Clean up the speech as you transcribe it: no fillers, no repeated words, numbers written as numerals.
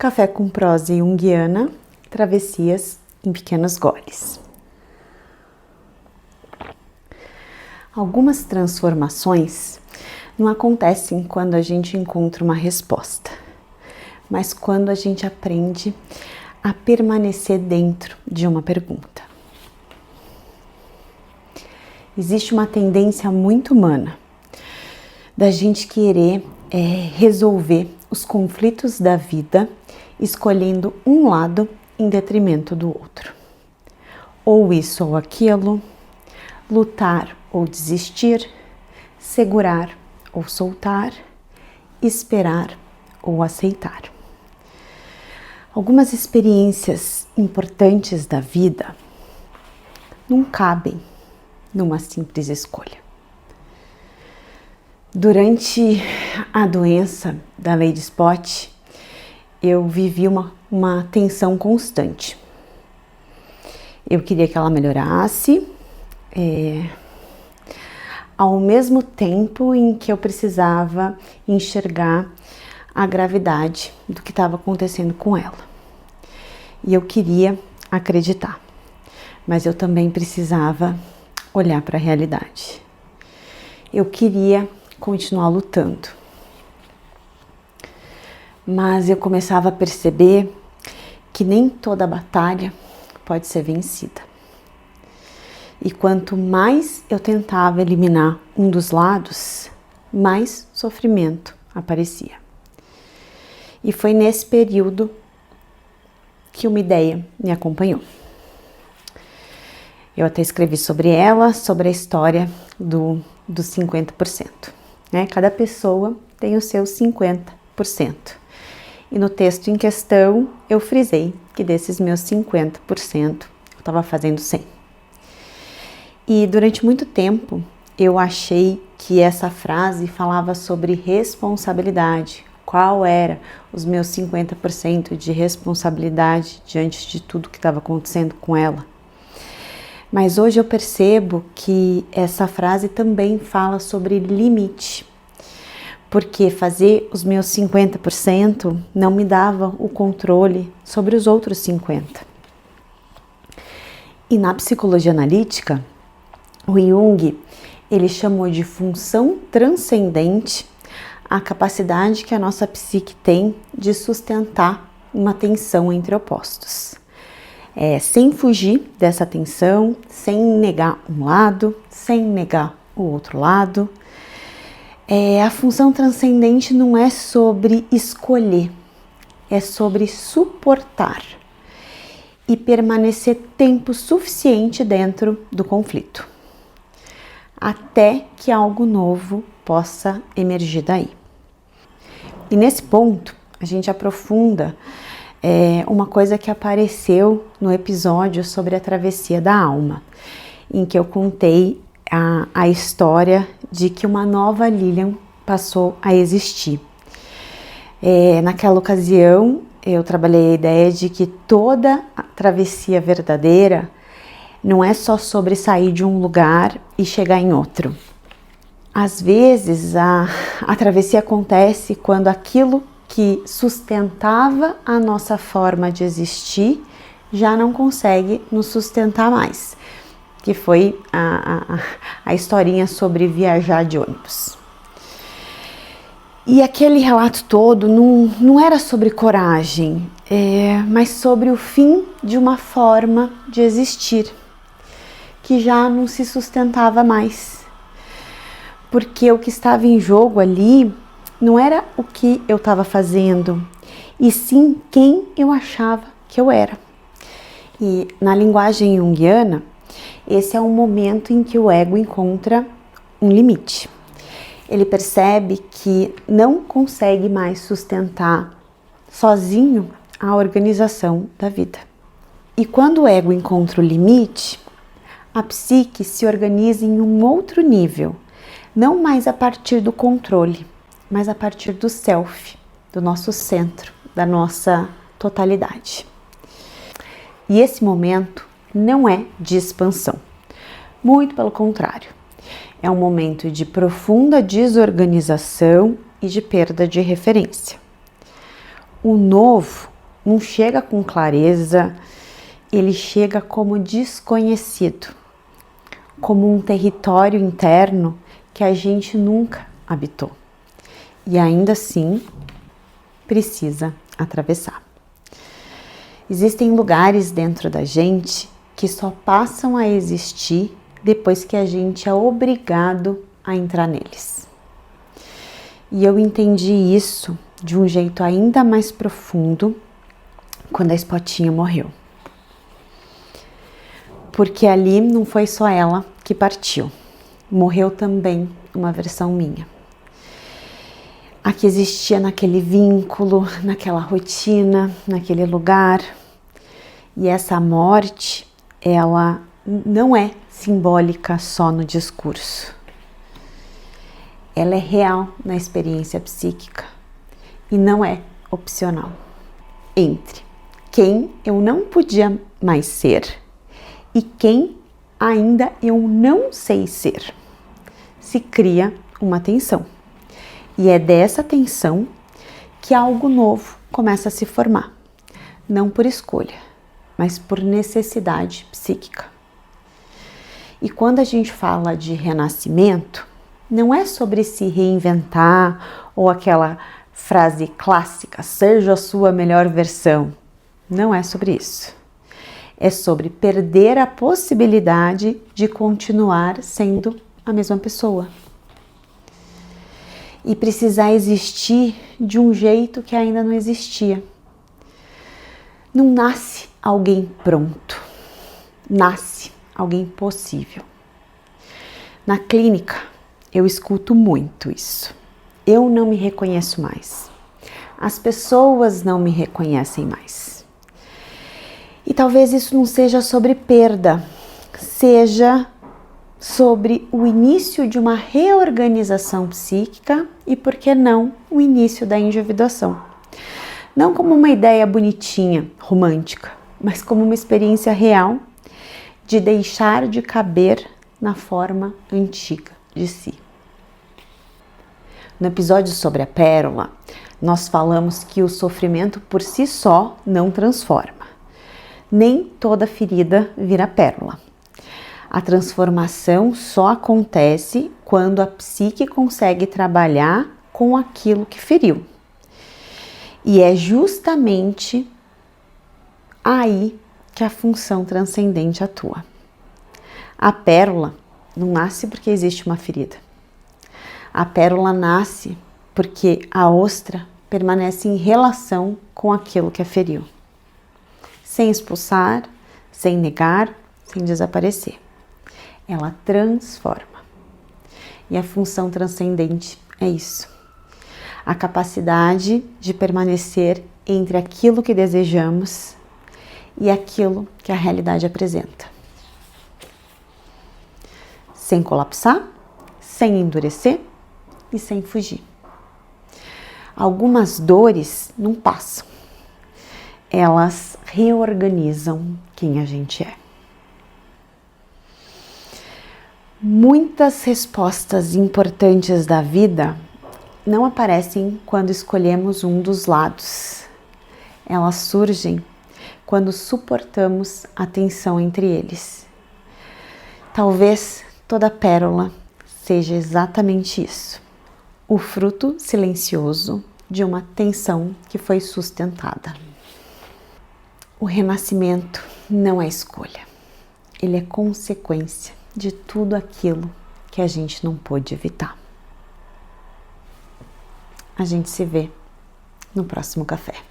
Café com prosa junguiana, travessias em pequenos goles. Algumas transformações não acontecem quando a gente encontra uma resposta, mas quando a gente aprende a permanecer dentro de uma pergunta. Existe uma tendência muito humana da gente querer resolver os conflitos da vida escolhendo um lado em detrimento do outro. Ou isso ou aquilo, lutar ou desistir, segurar ou soltar, esperar ou aceitar. Algumas experiências importantes da vida não cabem numa simples escolha. Durante a doença da Lady Spot, eu vivi uma tensão constante. Eu queria que ela melhorasse, ao mesmo tempo em que eu precisava enxergar a gravidade do que estava acontecendo com ela. E eu queria acreditar, mas eu também precisava olhar para a realidade. Eu queria continuar lutando, mas eu começava a perceber que nem toda batalha pode ser vencida. E quanto mais eu tentava eliminar um dos lados, mais sofrimento aparecia. E foi nesse período que uma ideia me acompanhou. Eu até escrevi sobre ela, sobre a história dos 50%. Cada pessoa tem os seus 50%. E no texto em questão, eu frisei que desses meus 50%, eu estava fazendo 100%. E durante muito tempo, eu achei que essa frase falava sobre responsabilidade. Qual era os meus 50% de responsabilidade diante de tudo que estava acontecendo com ela? Mas hoje eu percebo que essa frase também fala sobre limite, porque fazer os meus 50% não me dava o controle sobre os outros 50%. E na psicologia analítica, o Jung, ele chamou de função transcendente a capacidade que a nossa psique tem de sustentar uma tensão entre opostos. Sem fugir dessa tensão, sem negar um lado, sem negar o outro lado. A função transcendente não é sobre escolher, é sobre suportar e permanecer tempo suficiente dentro do conflito, até que algo novo possa emergir daí. E nesse ponto, a gente aprofunda uma coisa que apareceu no episódio sobre a travessia da alma, em que eu contei a história de que uma nova Lilian passou a existir. Naquela ocasião, eu trabalhei a ideia de que toda a travessia verdadeira não é só sobre sair de um lugar e chegar em outro. Às vezes, a travessia acontece quando aquilo que sustentava a nossa forma de existir já não consegue nos sustentar mais, que foi a historinha sobre viajar de ônibus. E aquele relato todo não era sobre coragem, mas sobre o fim de uma forma de existir, que já não se sustentava mais. Porque o que estava em jogo ali não era o que eu estava fazendo, e sim quem eu achava que eu era. E na linguagem junguiana, esse é um momento em que o ego encontra um limite. Ele percebe que não consegue mais sustentar sozinho a organização da vida. E quando o ego encontra o limite, a psique se organiza em um outro nível, não mais a partir do controle, mas a partir do self, do nosso centro, da nossa totalidade. E esse momento não é de expansão, muito pelo contrário. É um momento de profunda desorganização e de perda de referência. O novo não chega com clareza, ele chega como desconhecido, como um território interno que a gente nunca habitou e ainda assim precisa atravessar. Existem lugares dentro da gente que só passam a existir depois que a gente é obrigado a entrar neles. E eu entendi isso de um jeito ainda mais profundo quando a Spotinha morreu. Porque ali não foi só ela que partiu, morreu também uma versão minha. A que existia naquele vínculo, naquela rotina, naquele lugar. E essa morte, ela não é simbólica só no discurso. Ela é real na experiência psíquica e não é opcional. Entre quem eu não podia mais ser e quem ainda eu não sei ser, se cria uma tensão. E é dessa tensão que algo novo começa a se formar, não por escolha, mas por necessidade psíquica. E quando a gente fala de renascimento, não é sobre se reinventar ou aquela frase clássica, seja a sua melhor versão. Não é sobre isso. É sobre perder a possibilidade de continuar sendo a mesma pessoa. E precisar existir de um jeito que ainda não existia. Não nasce alguém pronto, nasce alguém possível. Na clínica, eu escuto muito isso. Eu não me reconheço mais. As pessoas não me reconhecem mais. E talvez isso não seja sobre perda, seja sobre o início de uma reorganização psíquica e, por que não, o início da individuação. Não como uma ideia bonitinha, romântica, mas como uma experiência real de deixar de caber na forma antiga de si. No episódio sobre a pérola, nós falamos que o sofrimento por si só não transforma. Nem toda ferida vira pérola. A transformação só acontece quando a psique consegue trabalhar com aquilo que feriu. E é justamente aí que a função transcendente atua. A pérola não nasce porque existe uma ferida. A pérola nasce porque a ostra permanece em relação com aquilo que a feriu. Sem expulsar, sem negar, sem desaparecer. Ela transforma. E a função transcendente é isso. A capacidade de permanecer entre aquilo que desejamos e aquilo que a realidade apresenta. Sem colapsar, sem endurecer e sem fugir. Algumas dores não passam. Elas reorganizam quem a gente é. Muitas respostas importantes da vida não aparecem quando escolhemos um dos lados. Elas surgem quando suportamos a tensão entre eles. Talvez toda pérola seja exatamente isso. O fruto silencioso de uma tensão que foi sustentada. O renascimento não é escolha. Ele é consequência de tudo aquilo que a gente não pôde evitar. A gente se vê no próximo café.